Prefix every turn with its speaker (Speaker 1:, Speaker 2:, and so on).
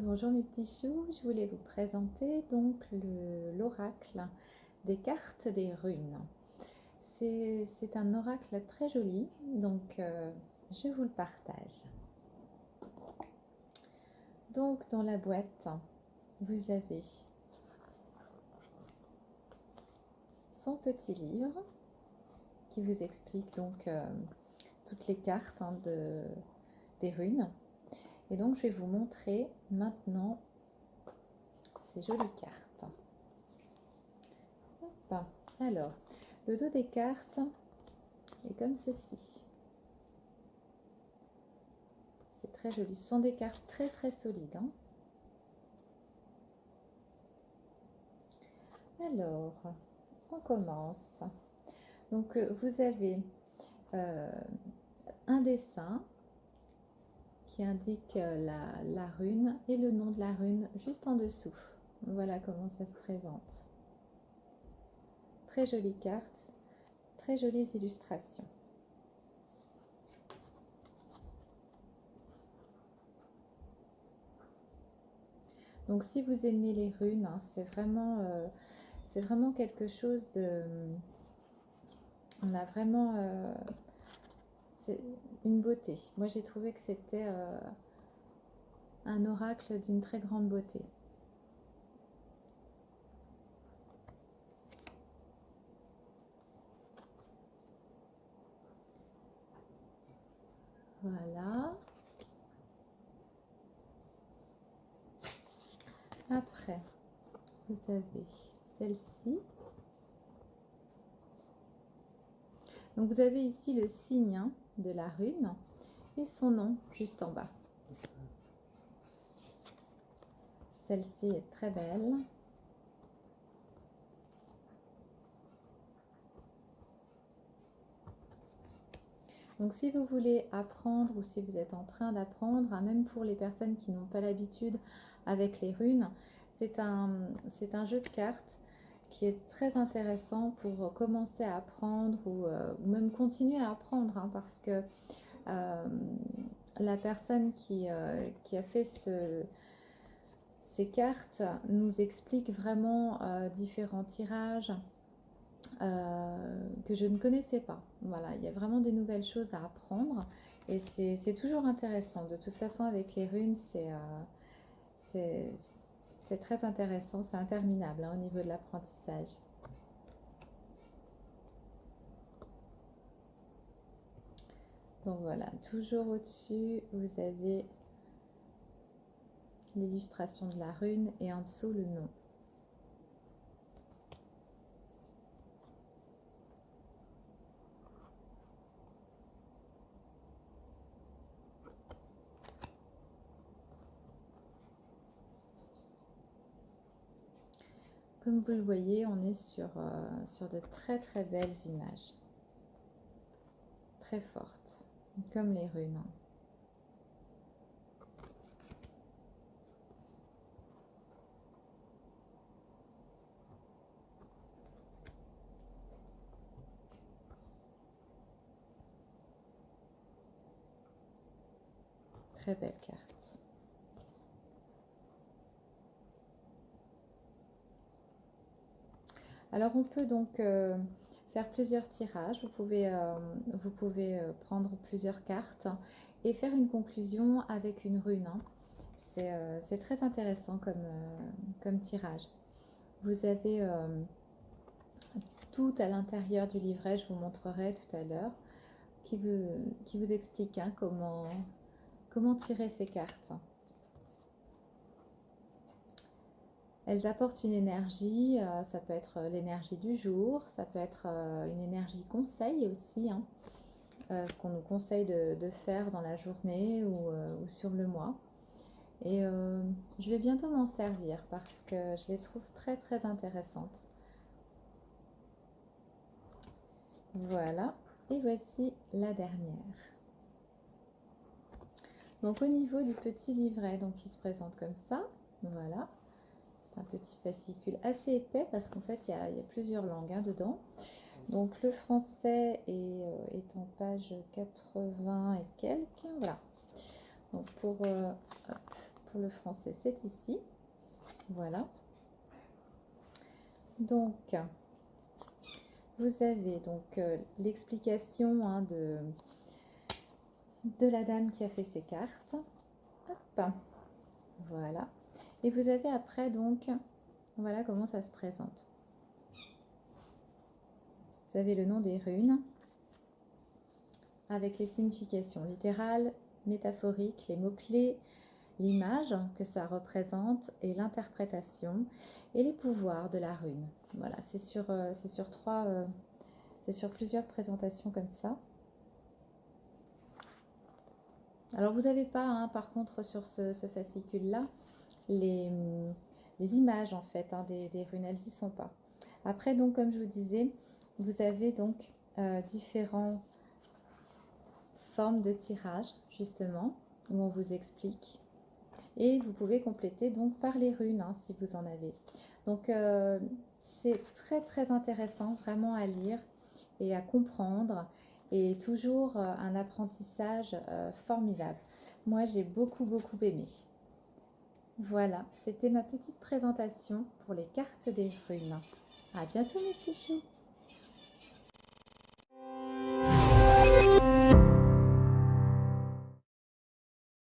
Speaker 1: Bonjour mes petits choux, je voulais vous présenter donc l'oracle des cartes des runes. C'est un oracle très joli, donc je vous le partage. Donc dans la boîte, vous avez son petit livre qui vous explique donc toutes les cartes des runes. Et donc je vais vous montrer maintenant ces jolies cartes. Hop. Alors, le dos des cartes est comme ceci. C'est très joli. Ce sont des cartes très très solides, hein. Alors, on commence. Donc, vous avez un dessin qui indique la rune et le nom de la rune juste en dessous. Voilà comment ça se présente. Très jolie carte, très jolies illustrations. Donc si vous aimez les runes, hein, c'est vraiment quelque chose de... On a vraiment... c'est une beauté. Moi j'ai trouvé que c'était un oracle d'une très grande beauté. Voilà. Après, vous avez celle-ci. Donc vous avez ici le signe, hein, de la rune et son nom juste en bas. Celle-ci est très belle. Donc si vous voulez apprendre ou si vous êtes en train d'apprendre, hein, même pour les personnes qui n'ont pas l'habitude avec les runes, c'est un jeu de cartes qui est très intéressant pour commencer à apprendre ou même continuer à apprendre, hein, parce que la personne qui a fait ces cartes nous explique vraiment différents tirages que je ne connaissais pas. Voilà, il y a vraiment des nouvelles choses à apprendre et c'est toujours intéressant. De toute façon, avec les runes, c'est très intéressant, c'est interminable, hein, au niveau de l'apprentissage. Donc voilà, toujours au-dessus, vous avez l'illustration de la rune et en dessous le nom. Comme vous le voyez, on est sur de très très belles images. Très fortes, comme les runes. Très belle carte. Alors on peut donc faire plusieurs tirages. Vous pouvez prendre plusieurs cartes et faire une conclusion avec une rune, hein. C'est très intéressant comme tirage. Vous avez tout à l'intérieur du livret, je vous montrerai tout à l'heure, qui vous explique, hein, comment tirer ces cartes. Elles apportent une énergie, ça peut être l'énergie du jour, ça peut être une énergie conseil aussi, hein, ce qu'on nous conseille de faire dans la journée ou sur le mois. Et je vais bientôt m'en servir parce que je les trouve très très intéressantes. Voilà, et voici la dernière. Donc au niveau du petit livret, donc il se présente comme ça, voilà. C'est un petit fascicule assez épais parce qu'en fait il y a plusieurs langues, hein, dedans. Donc le français est en page 80 et quelques, voilà. Donc pour le français, c'est ici. Voilà. Donc, vous avez donc l'explication hein, de la dame qui a fait ses cartes. Hop. Voilà. Et vous avez après donc, voilà comment ça se présente. Vous avez le nom des runes avec les significations littérales, métaphoriques, les mots-clés, l'image que ça représente et l'interprétation et les pouvoirs de la rune. Voilà, c'est sur plusieurs présentations comme ça. Alors vous n'avez pas, hein, par contre, sur ce fascicule-là, les images en fait hein, des runes, elles n'y sont pas. Après, donc, comme je vous disais, vous avez donc différentes formes de tirage, justement, où on vous explique. Et vous pouvez compléter donc par les runes, hein, si vous en avez. Donc, c'est très, très intéressant, vraiment à lire et à comprendre. Et toujours un apprentissage formidable. Moi, j'ai beaucoup, beaucoup aimé. Voilà, c'était ma petite présentation pour les cartes des runes. À bientôt mes petits choux!